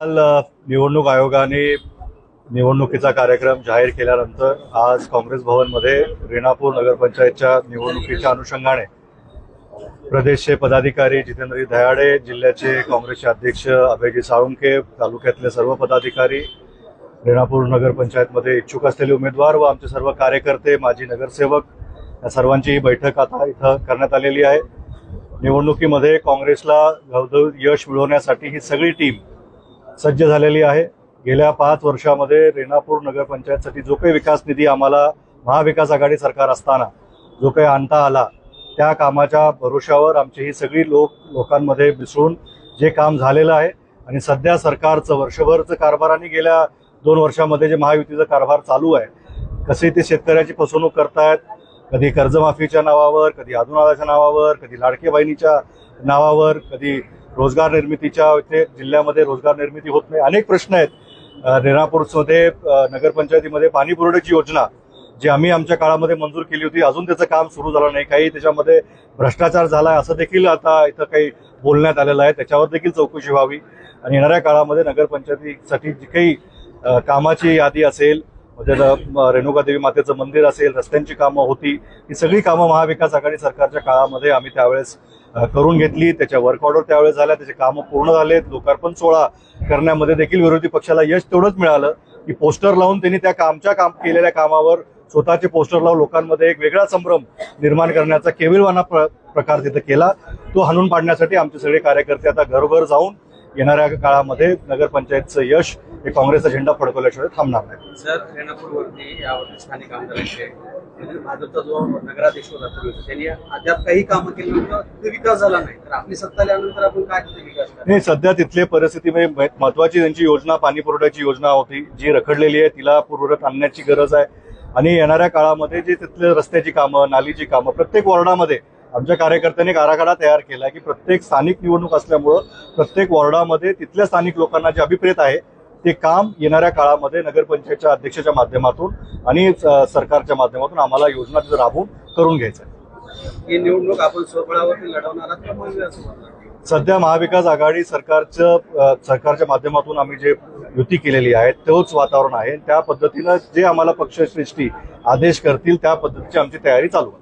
काल निवडणूक आयोगाने निवडणुकीचा कार्यक्रम जाहीर केल्यानंतर आज काँग्रेस भवनमध्ये रेणापूर नगरपंचायतच्या निवडणुकीच्या अनुषंगाने प्रदेशचे पदाधिकारी जितेंद्र दयाडे, जिल्ह्याचे काँग्रेसचे अध्यक्ष अभयजी साळुंके, तालुक्यातले सर्व पदाधिकारी, रेणापूर नगरपंचायतमध्ये इच्छुक असलेले उमेदवार व आमचे सर्व कार्यकर्ते, माजी नगरसेवक या सर्वांची बैठक आता इथं करण्यात आलेली आहे। निवडणुकीमध्ये काँग्रेसला घवघवीत यश मिळवण्यासाठी ही सगळी टीम सज्ज झालेली आहे। गेल्या 5 वर्षामध्ये रेणापूर नगरपंचायतसाठी जो काही विकास निधी आम्हाला महाविकास आघाडी सरकार असताना जो काही आणता आला, त्या कामाच्या भरोशावर आमची ही सगळी लोकांमध्ये मिसळून जे काम झालेलं आहे आणि सध्या सरकारचं वर्षभरचं कारभार आणि गेल्या 2 वर्षामध्ये जे महायुतीचा कारभार चालू आहे, कसे ते शेतकऱ्याची फसवणूक करतायत, कधी कर्जमाफीच्या नावावर, कधी अधुनादाच्या नावावर, कधी लाडके बहिणीच्या नावावर, कधी रोजगार निर्मितीच्या इथे जिल्ह्यामध्ये रोजगार निर्मिती होत नाही। अनेक प्रश्न आहेत। रेणापूरमध्ये नगरपंचायतीमध्ये पाणी पुरवठ्याची योजना जी आम्ही आमच्या काळामध्ये मंजूर केली होती, अजून त्याचं काम सुरू झालं नाही। काही त्याच्यामध्ये भ्रष्टाचार झाला असं देखील आता इथं काही बोलण्यात आलेलं आहे, त्याच्यावर देखील चौकशी व्हावी आणि येणाऱ्या काळामध्ये नगरपंचायतीसाठी जी काही कामाची यादी असेल, म्हणजे रेणुका देवी मातेचं मंदिर असेल, रस्त्यांची कामं होती, ही सगळी कामं महाविकास आघाडी सरकारच्या काळामध्ये आम्ही त्यावेळेस करून घेतली। त्याच्या वर्क ऑर्डर त्यावेळेस झाल्या, त्याचे कामं पूर्ण झालेत। लोकार्पण सोहळा करण्यामध्ये देखील विरोधी पक्षाला यश तेवढंच मिळालं की पोस्टर लावून त्यांनी त्या काम केलेल्या कामावर स्वतःचे पोस्टर लावून लोकांमध्ये एक वेगळा संभ्रम निर्माण करण्याचा केविलवाना प्रकार तिथे केला। तो हाणून पाडण्यासाठी आमचे सगळे कार्यकर्ते आता घरोघर जाऊन येणाऱ्या काळामध्ये नगरपंचायतचं यश हे काँग्रेसचा झेंडा फडकवल्याशिवाय थांबणार नाही। सर, रेणापूरवरती यावरती स्थानिक आमदारांचे भाजपचा जो नगराध्यक्ष होता त्यांनी अद्याप काही कामं केली नव्हती, विकास झाला नाही, तर आपली सत्ता आल्यानंतर आपण काय विकास नाही, सध्या तिथले परिस्थितीमध्ये महत्वाची त्यांची योजना पाणी पुरवठ्याची योजना होती जी रखडलेली आहे, तिला पूर्ववत आणण्याची गरज आहे। आणि येणाऱ्या काळामध्ये जे तिथले रस्त्याची कामं, नालीची कामं, प्रत्येक वॉर्डामध्ये आमच्या कार्यकर्त्यांनी एक आराखडा तयार केला की प्रत्येक स्थानिक निवडणूक असल्यामुळं प्रत्येक वॉर्डामध्ये तिथल्या स्थानिक लोकांना जे अभिप्रेत आहे ते काम येणाऱ्या काळामध्ये नगरपंचायतच्या अध्यक्षाच्या माध्यमातून आणि सरकारच्या माध्यमातून आम्हाला योजना तिथं राबवून करून घ्यायचं आहे। ही निवडणूक आपण स्वबळावरती लढवणार आहात? सध्या महाविकास आघाडी सरकारच्या माध्यमातून आम्ही जे युती केलेली आहे तोच वातावरण आहे। त्या पद्धतीनं जे आम्हाला पक्षश्रेष्ठी आदेश करतील त्या पद्धतीची आमची तयारी चालू आहे।